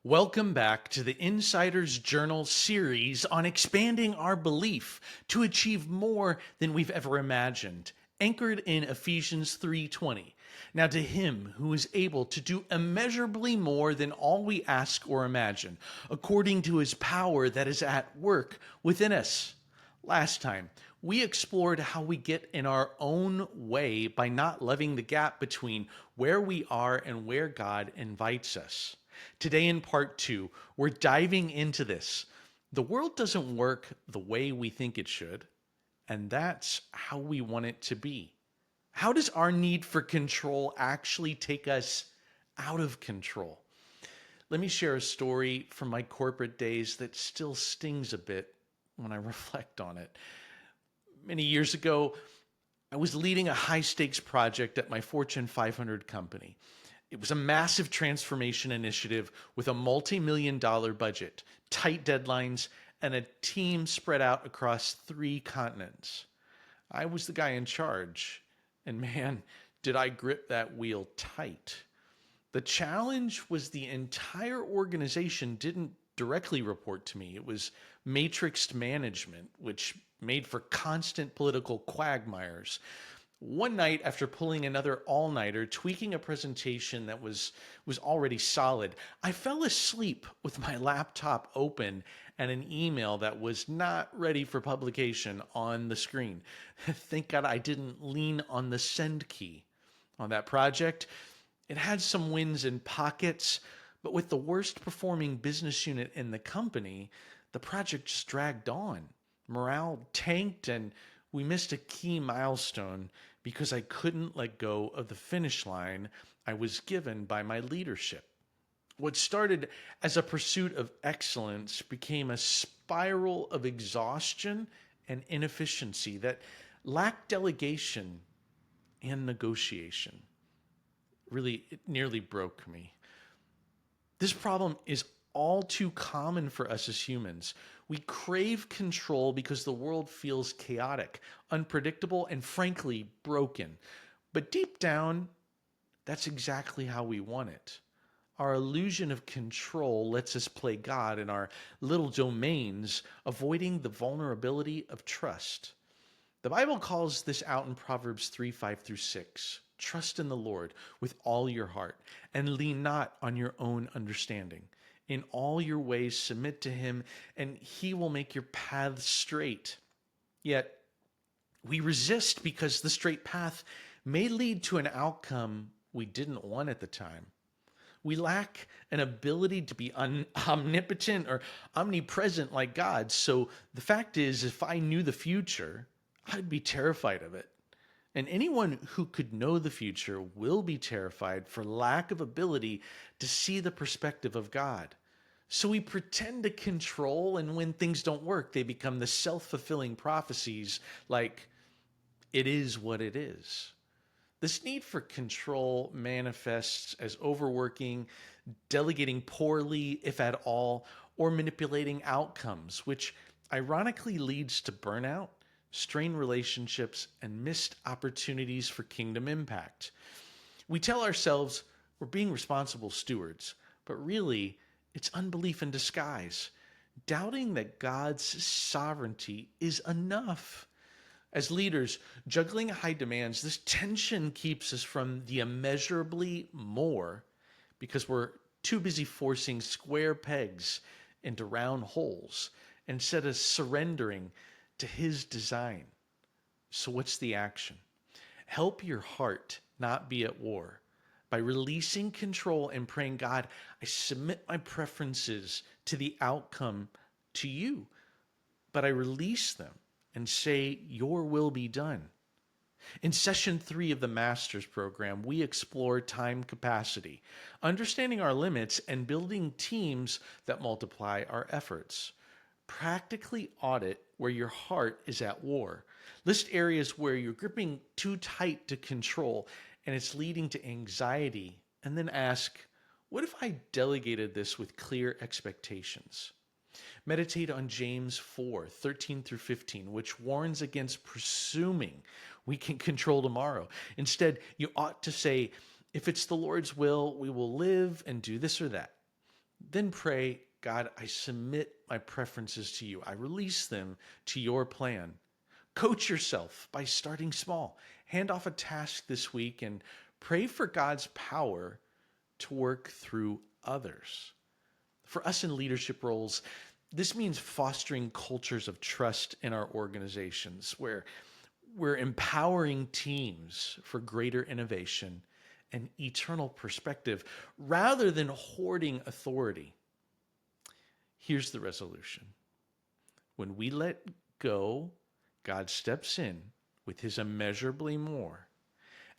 Welcome back to the Insider's Journal series on expanding our belief to achieve more than we've ever imagined, anchored in Ephesians 3:20. Now to him who is able to do immeasurably more than all we ask or imagine, according to his power that is at work within us. Last time, we explored how we get in our own way by not loving the gap between where we are and where God invites us. Today, in part two, we're diving into this. The world doesn't work the way we think it should, and that's how we want it to be. How does our need for control actually take us out of control? Let me share a story from my corporate days that still stings a bit when I reflect on it. Many years ago, I was leading a high stakes project at my Fortune 500 company. It was a massive transformation initiative with a multi-million-dollar budget, tight deadlines, and a team spread out across 3 continents. I was the guy in charge, and man, did I grip that wheel tight. The challenge was the entire organization didn't directly report to me. It was matrixed management, which made for constant political quagmires. One night, after pulling another all-nighter, tweaking a presentation that was already solid, I fell asleep with my laptop open and an email that was not ready for publication on the screen. Thank God I didn't lean on the send key. On that project, it had some wins in pockets, but with the worst performing business unit in the company, the project just dragged on. Morale tanked, and we missed a key milestone because I couldn't let go of the finish line I was given by my leadership. What started as a pursuit of excellence became a spiral of exhaustion and inefficiency that lacked delegation and negotiation. Really, it nearly broke me. This problem is all too common for us as humans. We crave control because the world feels chaotic, unpredictable, and frankly, broken. But deep down, that's exactly how we want it. Our illusion of control lets us play God in our little domains, avoiding the vulnerability of trust. The Bible calls this out in Proverbs 3:5-6. Trust in the Lord with all your heart and lean not on your own understanding. In all your ways submit to him, and he will make your paths straight. Yet we resist because the straight path may lead to an outcome we didn't want at the time. We lack an ability to be omnipotent or omnipresent like God. So the fact is, if I knew the future, I'd be terrified of it. And anyone who could know the future will be terrified for lack of ability to see the perspective of God. So we pretend to control, and when things don't work, they become the self-fulfilling prophecies like, it is what it is. This need for control manifests as overworking, delegating poorly, if at all, or manipulating outcomes, which ironically leads to burnout, strained relationships, and missed opportunities for kingdom impact. We tell ourselves we're being responsible stewards, but really, it's unbelief in disguise, doubting that God's sovereignty is enough. As leaders, juggling high demands, this tension keeps us from the immeasurably more because we're too busy forcing square pegs into round holes instead of surrendering to his design. So what's the action? Help your heart not be at war by releasing control and praying, God, I submit my preferences to the outcome to you, but I release them and say, your will be done. In session 3 of the Master's Program, we explore time capacity, understanding our limits and building teams that multiply our efforts. Practically audit where your heart is at war. List areas where you're gripping too tight to control and it's leading to anxiety. And then ask, what if I delegated this with clear expectations? Meditate on James 4:13-15, which warns against presuming we can control tomorrow. Instead, you ought to say, if it's the Lord's will, we will live and do this or that. Then pray, God, I submit my preferences to you. I release them to your plan. Coach yourself by starting small. Hand off a task this week and pray for God's power to work through others. For us in leadership roles, this means fostering cultures of trust in our organizations where we're empowering teams for greater innovation and eternal perspective rather than hoarding authority. Here's the resolution. When we let go, God steps in with his immeasurably more.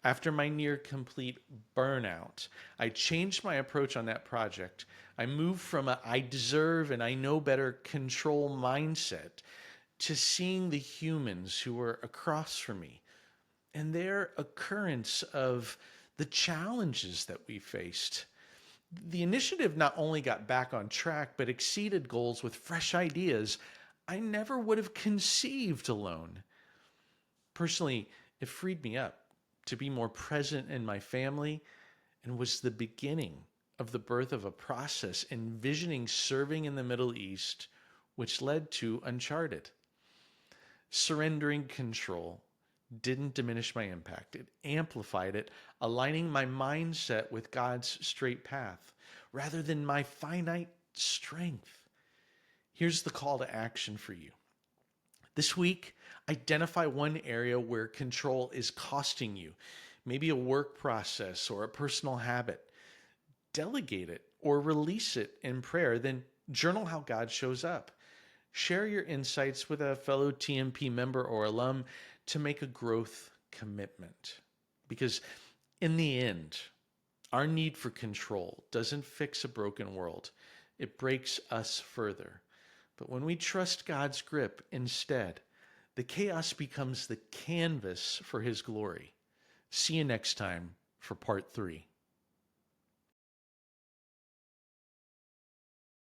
After my near complete burnout, I changed my approach on that project. I moved from a I deserve and I know better control mindset to seeing the humans who were across from me and their occurrence of the challenges that we faced. The initiative not only got back on track, but exceeded goals with fresh ideas I never would have conceived alone. Personally, it freed me up to be more present in my family and was the beginning of the birth of a process envisioning serving in the Middle East, which led to Uncharted. Surrendering control didn't diminish my impact. It amplified it, aligning my mindset with God's straight path rather than my finite strength. Here's the call to action for you. This week, identify one area where control is costing you, maybe a work process or a personal habit. Delegate it or release it in prayer, then journal how God shows up. Share your insights with a fellow TMP member or alum to make a growth commitment. Because in the end, our need for control doesn't fix a broken world. It breaks us further. But when we trust God's grip instead, the chaos becomes the canvas for his glory. See you next time for part 3.